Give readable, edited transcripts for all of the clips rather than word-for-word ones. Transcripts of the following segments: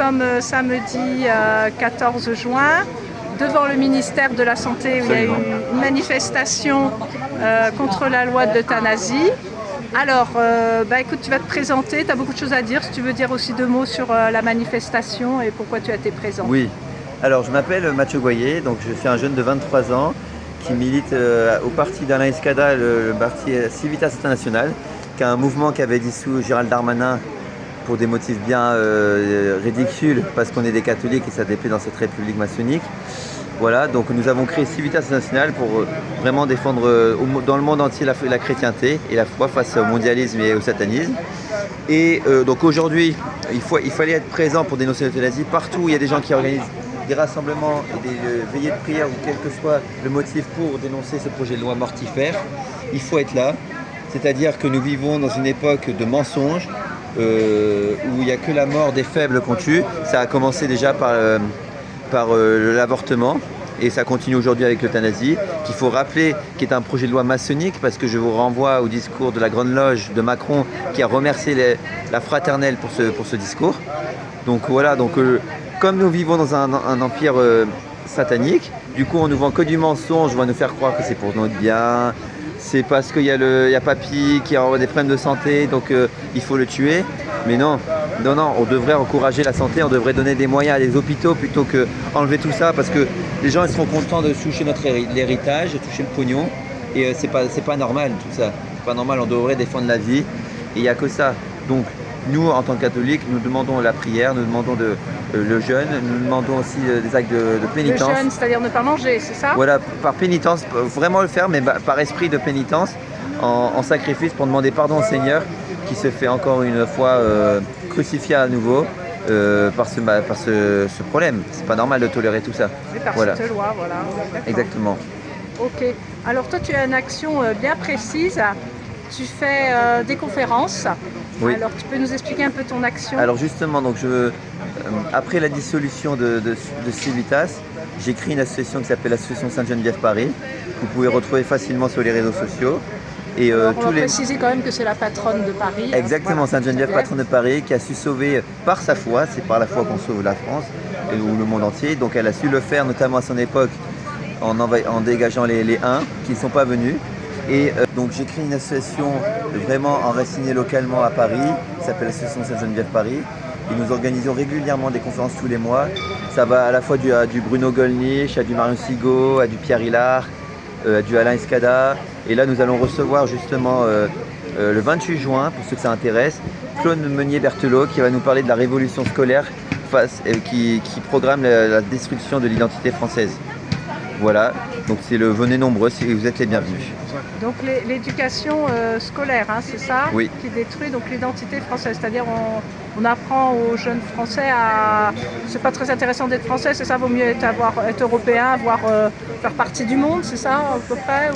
sommes samedi 14 juin devant le ministère de la Santé où il y a eu une manifestation contre la loi de l'euthanasie. Alors, écoute, tu vas te présenter, tu as beaucoup de choses à dire. Si tu veux dire aussi 2 mots sur la manifestation et pourquoi tu as été présent. Oui, alors je m'appelle Mathieu Goyer, donc je suis un jeune de 23 ans qui milite au parti d'Alain Escada, le parti Civitas International, qui est un mouvement qui avait dissous Gérald Darmanin pour des motifs bien ridicules, parce qu'on est des catholiques et ça déplaît dans cette république maçonnique. Voilà, donc nous avons créé Civitas International pour vraiment défendre dans le monde entier la chrétienté et la foi face au mondialisme et au satanisme. Et donc aujourd'hui, il fallait être présent pour dénoncer l'euthanasie. Partout où il y a des gens qui organisent des rassemblements et des veillées de prière ou quel que soit le motif pour dénoncer ce projet de loi mortifère, il faut être là. C'est-à-dire que nous vivons dans une époque de mensonges où il n'y a que la mort des faibles qu'on tue. Ça a commencé déjà par l'avortement et ça continue aujourd'hui avec l'euthanasie, qu'il faut rappeler qui est un projet de loi maçonnique, parce que je vous renvoie au discours de la Grande Loge de Macron qui a remercié la fraternelle pour ce discours. Donc voilà, comme nous vivons dans un empire satanique, du coup on nous vend que du mensonge, on va nous faire croire que c'est pour notre bien, c'est parce qu'il y a papy qui a des problèmes de santé, donc il faut le tuer. Mais non, on devrait encourager la santé, on devrait donner des moyens à des hôpitaux plutôt qu'enlever tout ça, parce que les gens ils seront contents de toucher l'héritage, de toucher le pognon, et c'est pas normal tout ça. C'est pas normal, on devrait défendre la vie, et il n'y a que ça. Donc nous, en tant que catholiques, nous demandons la prière, nous demandons le jeûne, nous demandons aussi des actes de pénitence. Le jeûne, c'est-à-dire ne pas manger, c'est ça? Voilà, par pénitence, vraiment le faire, mais par esprit de pénitence, en sacrifice pour demander pardon au Seigneur, qui se fait encore une fois crucifié à nouveau par ce problème. C'est pas normal de tolérer tout ça. Et par cette loi, voilà. Exactement. Ok. Alors toi, tu as une action bien précise. Tu fais des conférences. Oui. Alors tu peux nous expliquer un peu ton action? Alors justement, donc après la dissolution de Civitas, j'ai créé une association qui s'appelle l'Association Sainte-Geneviève Paris, que vous pouvez retrouver facilement sur les réseaux sociaux. Et on va préciser quand même que c'est la patronne de Paris. Exactement, voilà. Sainte-Geneviève, patronne de Paris, qui a su sauver par sa foi, c'est par la foi qu'on sauve la France ou le monde entier. Donc elle a su le faire, notamment à son époque, en dégageant les Huns qui ne sont pas venus. Et donc j'ai créé une association vraiment enracinée localement à Paris, qui s'appelle l'Association Sainte-Geneviève Paris. Et nous organisons régulièrement des conférences tous les mois. Ça va à la fois du Bruno Gollnisch, à du Marion Sigaud, à du Pierre Hillard, du Alain Escada. Et là, nous allons recevoir justement le 28 juin, pour ceux que ça intéresse, Claude Meunier-Berthelot qui va nous parler de la révolution scolaire qui programme la destruction de l'identité française. Voilà, donc venez nombreux si vous êtes les bienvenus. Donc l'éducation scolaire, hein, c'est ça? Oui. Qui détruit donc l'identité française, c'est-à-dire on apprend aux jeunes Français à... C'est pas très intéressant d'être français, c'est ça? Vaut mieux être européen, faire partie du monde, c'est ça à peu près?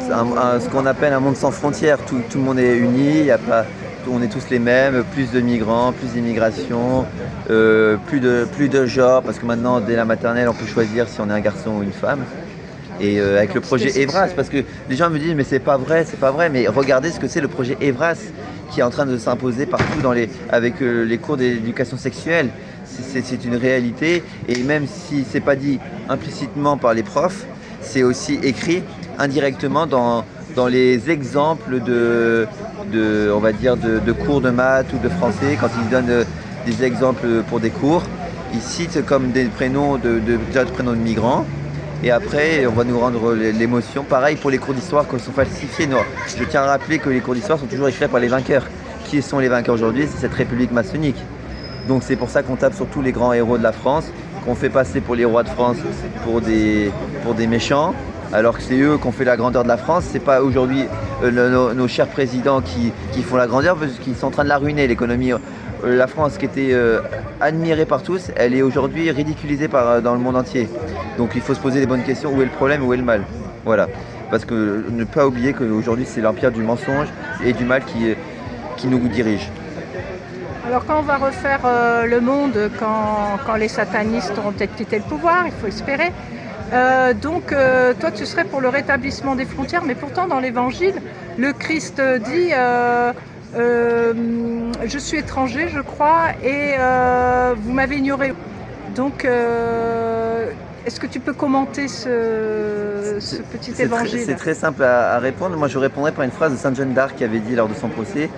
Ce qu'on appelle un monde sans frontières, tout le monde est uni, on est tous les mêmes, plus de migrants, plus d'immigration, plus de genre, parce que maintenant dès la maternelle on peut choisir si on est un garçon ou une femme. Et avec le projet Evras, parce que les gens me disent mais c'est pas vrai, mais regardez ce que c'est le projet Evras qui est en train de s'imposer partout avec les cours d'éducation sexuelle. C'est une réalité, et même si c'est pas dit implicitement par les profs, c'est aussi écrit indirectement dans les exemples on va dire de cours de maths ou de français, quand ils donnent des exemples pour des cours, ils citent comme des prénoms de migrants. Et après, on va nous rendre l'émotion. Pareil pour les cours d'histoire qui sont falsifiés. Non. Je tiens à rappeler que les cours d'histoire sont toujours écrits par les vainqueurs. Qui sont les vainqueurs aujourd'hui? C'est cette république maçonnique. Donc c'est pour ça qu'on tape sur tous les grands héros de la France, qu'on fait passer pour les rois de France pour des méchants, alors que c'est eux qui ont fait la grandeur de la France. C'est pas aujourd'hui nos chers présidents qui font la grandeur, parce qu'ils sont en train de la ruiner, l'économie. La France qui était admirée par tous, elle est aujourd'hui ridiculisée dans le monde entier. Donc il faut se poser les bonnes questions, où est le problème, où est le mal? Voilà. Parce que ne pas oublier qu'aujourd'hui c'est l'empire du mensonge et du mal qui nous dirige. Alors quand on va refaire le monde, quand les satanistes auront peut-être quitté le pouvoir, il faut espérer, toi tu serais pour le rétablissement des frontières, mais pourtant dans l'évangile, le Christ dit je suis étranger, je crois, et vous m'avez ignoré. Donc, est-ce que tu peux commenter ce petit évangile? C'est très simple à répondre. Moi, je répondrais par une phrase de Sainte Jeanne d'Arc qui avait dit lors de son procès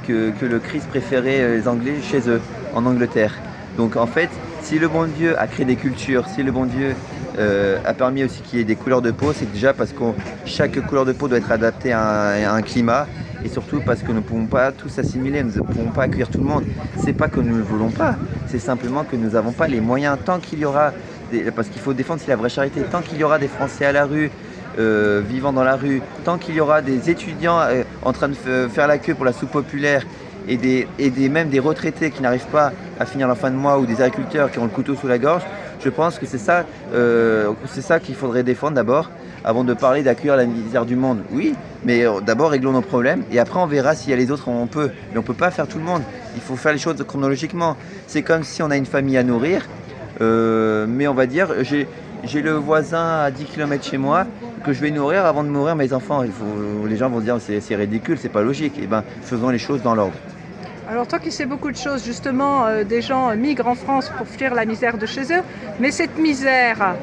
que le Christ préférait les Anglais chez eux, en Angleterre. Donc, en fait, si le bon Dieu a créé des cultures, si le bon Dieu a permis aussi qu'il y ait des couleurs de peau, c'est déjà parce que chaque couleur de peau doit être adaptée à un climat. Et surtout parce que nous ne pouvons pas tous s'assimiler, nous ne pouvons pas accueillir tout le monde. C'est pas que nous ne le voulons pas, c'est simplement que nous n'avons pas les moyens. Tant qu'il y aura, parce qu'il faut défendre la vraie charité, tant qu'il y aura des Français à la rue, vivant dans la rue, tant qu'il y aura des étudiants en train de faire la queue pour la soupe populaire même des retraités qui n'arrivent pas à finir la fin de mois ou des agriculteurs qui ont le couteau sous la gorge, je pense que c'est ça qu'il faudrait défendre d'abord, avant de parler d'accueillir la misère du monde. Oui, mais d'abord réglons nos problèmes et après on verra s'il y a les autres, on peut. Mais on ne peut pas faire tout le monde. Il faut faire les choses chronologiquement. C'est comme si on a une famille à nourrir, mais on va dire, j'ai le voisin à 10 km chez moi que je vais nourrir avant de nourrir mes enfants. Les gens vont dire c'est ridicule, c'est pas logique. Eh ben, faisons les choses dans l'ordre. Alors toi qui sais beaucoup de choses, justement, des gens migrent en France pour fuir la misère de chez eux, mais cette misère,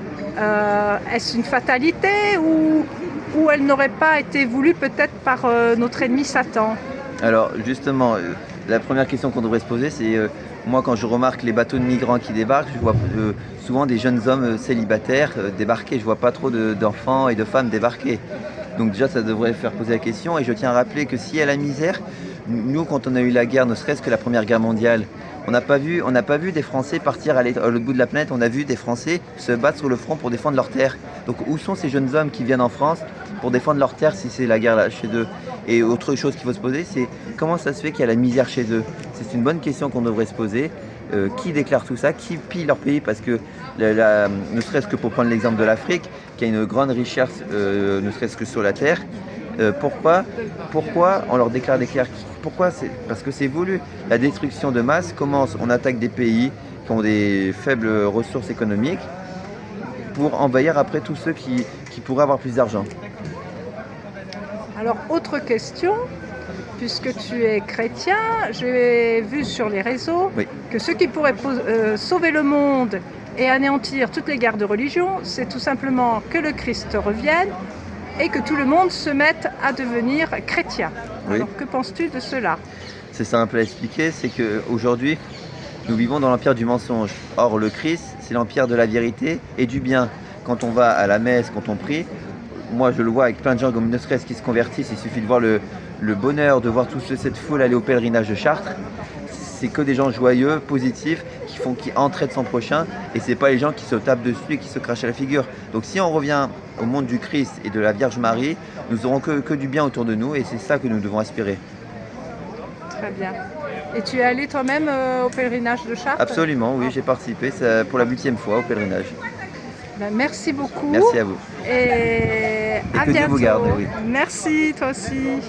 est-ce une fatalité ou elle n'aurait pas été voulue peut-être par notre ennemi Satan? Alors justement, la première question qu'on devrait se poser, c'est moi quand je remarque les bateaux de migrants qui débarquent, je vois souvent des jeunes hommes célibataires débarquer, je vois pas trop d'enfants et de femmes débarquer. Donc déjà ça devrait faire poser la question et je tiens à rappeler que s'il y a la misère, nous quand on a eu la guerre, ne serait-ce que la Première Guerre mondiale, on n'a pas vu des Français partir à l'autre bout de la planète, on a vu des Français se battre sur le front pour défendre leur terre. Donc où sont ces jeunes hommes qui viennent en France pour défendre leur terre si c'est la guerre là, chez eux? Et autre chose qu'il faut se poser, c'est comment ça se fait qu'il y a la misère chez eux? C'est une bonne question qu'on devrait se poser. Qui déclare tout ça? Qui pille leur pays? Parce que, ne serait-ce que pour prendre l'exemple de l'Afrique, qui a une grande richesse, ne serait-ce que sur la terre, pourquoi on leur déclare des guerres? Pourquoi? Parce que c'est voulu. La destruction de masse commence, on attaque des pays qui ont des faibles ressources économiques pour envahir après tous ceux qui pourraient avoir plus d'argent. Alors, autre question, puisque tu es chrétien, j'ai vu sur les réseaux que ceux qui pourraient sauver le monde et anéantir toutes les guerres de religion, c'est tout simplement que le Christ revienne et que tout le monde se mette à devenir chrétien. Oui. Alors, que penses-tu de cela? C'est simple à expliquer, c'est qu'aujourd'hui, nous vivons dans l'empire du mensonge. Or, le Christ, c'est l'empire de la vérité et du bien. Quand on va à la messe, quand on prie, moi je le vois avec plein de gens, comme ne serait-ce qui se convertissent, il suffit de voir le bonheur de voir toute cette foule aller au pèlerinage de Chartres. C'est que des gens joyeux, positifs, qui entraident son prochain, et c'est pas les gens qui se tapent dessus et qui se crachent à la figure. Donc si on revient au monde du Christ et de la Vierge Marie, nous aurons que du bien autour de nous, et c'est ça que nous devons aspirer. Très bien. Et tu es allé toi-même au pèlerinage de Chartres? Absolument, oui, j'ai participé pour la 8e fois au pèlerinage. Ben, merci beaucoup. Merci à vous. Et à que Dieu bientôt. vous garde, oui. Merci, toi aussi.